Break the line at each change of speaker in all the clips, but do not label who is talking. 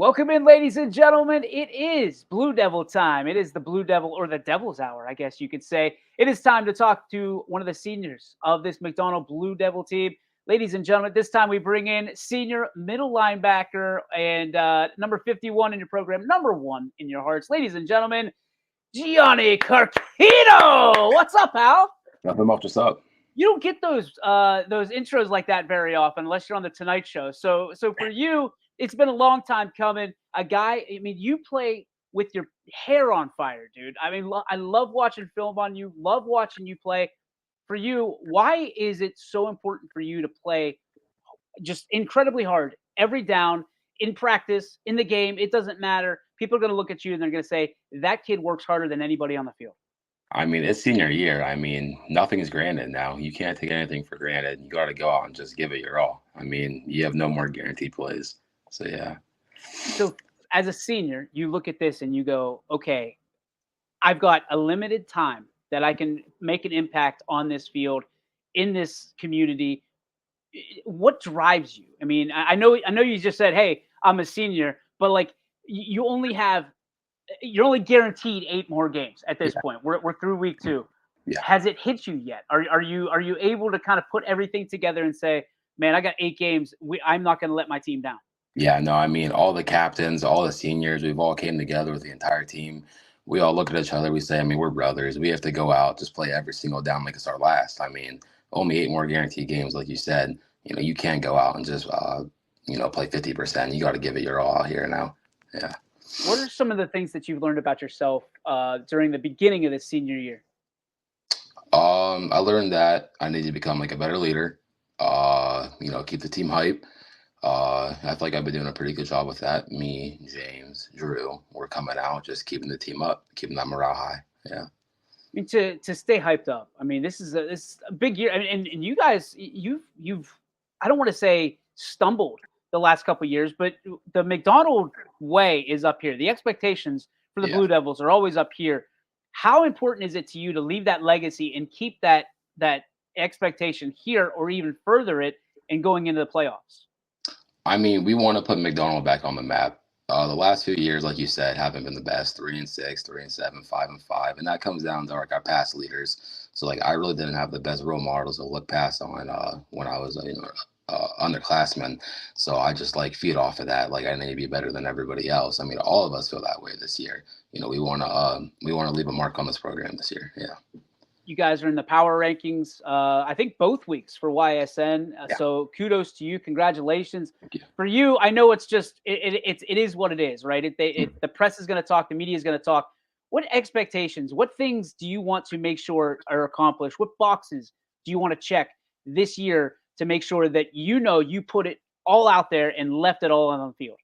Welcome in, ladies and gentlemen. It is Blue Devil time. It is the Blue Devil or the Devil's Hour, I guess you could say. It is time to talk to one of the seniors of this McDonald Blue Devil team. Ladies and gentlemen, this time we bring in senior middle linebacker and number 51 in your program, number one in your hearts. Ladies and gentlemen, Gionni Carkido. What's up, pal?
Nothing much. What's up?
You don't get those intros like that very often unless you're on the Tonight Show. So for you, it's been a long time coming. A guy, I mean, you play with your hair on fire, dude. I mean, I love watching film on you. Love watching you play. For you, why is it so important for you to play just incredibly hard every down in practice, in the game? It doesn't matter. People are going to look at you and they're going to say that kid works harder than anybody on the field.
I mean, it's senior year. I mean, nothing is granted now. You can't take anything for granted. You got to go out and just give it your all. I mean, you have no more guaranteed plays. So, yeah.
So, as a senior, you look at this and you go, okay, I've got a limited time that I can make an impact on this field, in this community. What drives you? I mean, I know you just said, hey, I'm a senior, but like you only have you're only guaranteed 8 more games at this
Yeah.
point. We're through week 2.
Yeah.
Has it hit you yet? Are you able to kind of put everything together and say, man, I got 8 games. I'm not going to let my team down.
Yeah, no, I mean, all the captains, all the seniors, we've all came together with the entire team. We all look at each other. We say, I mean, we're brothers. We have to go out, just play every single down like it's our last. I mean, only 8 more guaranteed games, like you said. You can't go out and just, play 50%. You got to give it your all out here now. Yeah.
What are some of the things that you've learned about yourself during the beginning of this senior year?
I learned that I need to become like a better leader. Keep the team hype. I feel like I've been doing a pretty good job with that. Me, James, Drew, we're coming out, just keeping the team up, keeping that morale high. Yeah.
I mean, to stay hyped up. I mean, this is a big year. I mean, and you guys, you've I don't want to say stumbled the last couple of years, but the McDonald way is up here. The expectations for the
Yeah.
Blue Devils are always up here. How important is it to you to leave that legacy and keep that expectation here, or even further it, and going into the playoffs?
I mean, we want to put McDonald back on the map. The last few years, like you said, haven't been the best. 3-6, 3-7, 5-5, and that comes down to like our past leaders. So like, I really didn't have the best role models to look past on when I was underclassman. So I just like feed off of that. Like I need to be better than everybody else. I mean, all of us feel that way this year. We want to leave a mark on this program this year. Yeah.
You guys are in the power rankings, I think both weeks for YSN.
Yeah.
So kudos to you. Congratulations.
Thank you.
For you, I know it's just, it is what it is, right? The press is going to talk, the media is going to talk. What expectations, what things do you want to make sure are accomplished? What boxes do you want to check this year to make sure that you put it all out there and left it all on the field?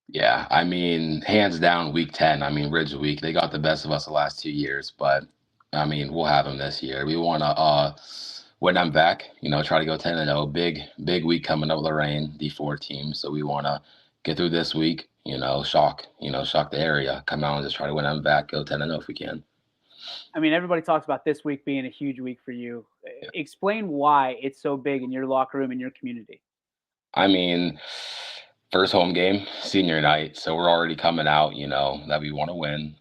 Yeah, I mean, hands down, week 10. I mean, Ridge Week, they got the best of us the last 2 years, but I mean, we'll have them this year. We want to win them back, try to go 10-0. Big week coming up, Lorraine, D4 team. So we want to get through this week, shock the area, come out and just try to win them back, go 10-0 if we can.
I mean, everybody talks about this week being a huge week for you.
Yeah.
Explain why it's so big in your locker room, in your community.
I mean, first home game, senior night. So we're already coming out, that we want to win.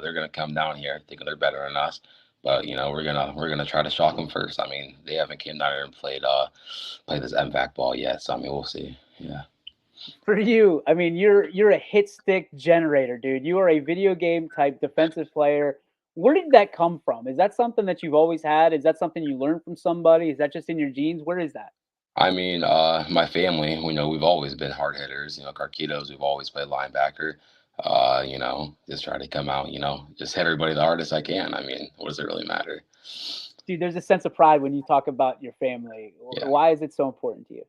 They're gonna come down here thinking they're better than us, but we're gonna try to shock them first. I mean, they haven't came down here and played this MVAC ball yet, so I mean, we'll see. Yeah.
For you, I mean, you're a hit stick generator, dude. You are a video game type defensive player. Where did that come from? Is that something that you've always had? Is that something you learned from somebody? Is that just in your genes? Where is that?
I mean, my family, we've always been hard hitters. Carkidos, we've always played linebacker. Just try to come out, just hit everybody the hardest I can. I mean, what does it really matter?
Dude, there's a sense of pride when you talk about your family.
Yeah.
Why is it so important to you?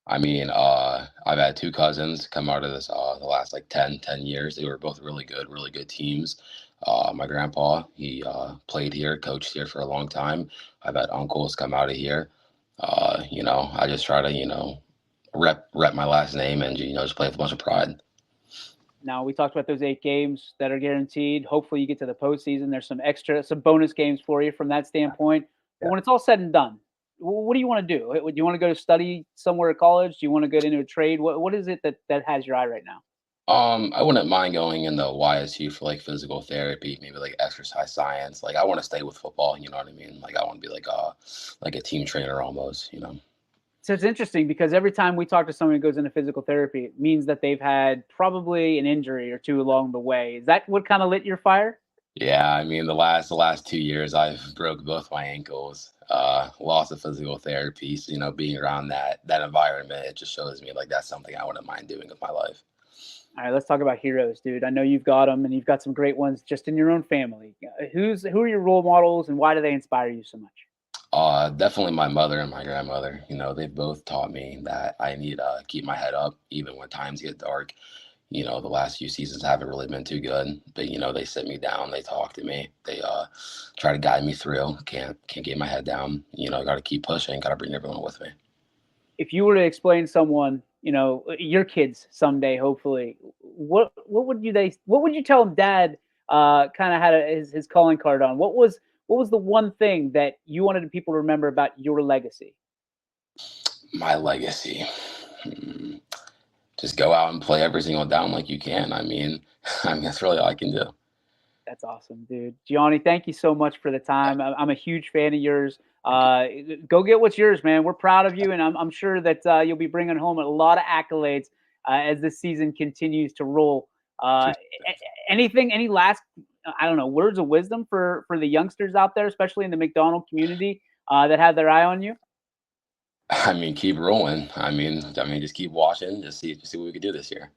I mean, I've had 2 cousins come out of this the last like 10 years. They were both really good teams. My grandpa, he played here, coached here for a long time. I've had uncles come out of here. I just try to, rep my last name and, just play with a bunch of pride.
Now, we talked about those 8 games that are guaranteed. Hopefully you get to the postseason. There's some bonus games for you from that standpoint. But when it's all said and done, what do you want to do? Do you want to go to study somewhere at college? Do you want to get into a trade? What is it that has your eye right now?
I wouldn't mind going in the YSU for like physical therapy, maybe like exercise science. Like I want to stay with football, you know what I mean? Like I want to be like a team trainer almost, you know.
So it's interesting because every time we talk to someone who goes into physical therapy, it means that they've had probably an injury or two along the way. Is that what kind of lit your fire?
Yeah, I mean the last 2 years I've broke both my ankles. Lots of physical therapy. So, you know, being around that environment, it just shows me like that's something I wouldn't mind doing with my life.
All right, let's talk about heroes, dude. I know you've got them, and you've got some great ones just in your own family. Who are your role models, and why do they inspire you so much?
Definitely my mother and my grandmother. You know, they've both taught me that I need to keep my head up even when times get dark. You know, the last few seasons haven't really been too good, but you know, they sit me down, they talk to me, they try to guide me through. Can't get my head down. You know, got to keep pushing, got to bring everyone with me.
If you were to explain someone, your kids someday, hopefully, what would you tell them? Dad, kind of had his calling card on. What was the one thing that you wanted people to remember about your legacy?
My legacy. Hmm. Just go out and play every single down like you can. I mean, I mean that's really all I can do.
That's awesome, dude. Gianni, thank you so much for the
Yeah,
time. I'm a huge fan of yours.
thank you.
Go get what's yours, man. We're proud of you, and I'm sure that you'll be bringing home a lot of accolades as this season continues to roll. Uh,
Appreciate
Anything, any last, I don't know, words of wisdom for the youngsters out there, especially in the McDonald community that have their eye on you?
I mean, keep rolling. I mean, just keep watching. Just see what we can do this year.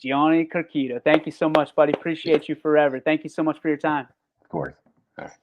Gianni Carkido, thank you so much, buddy.
Yeah,
Appreciate you forever. Thank you so much for your time.
of course. All right.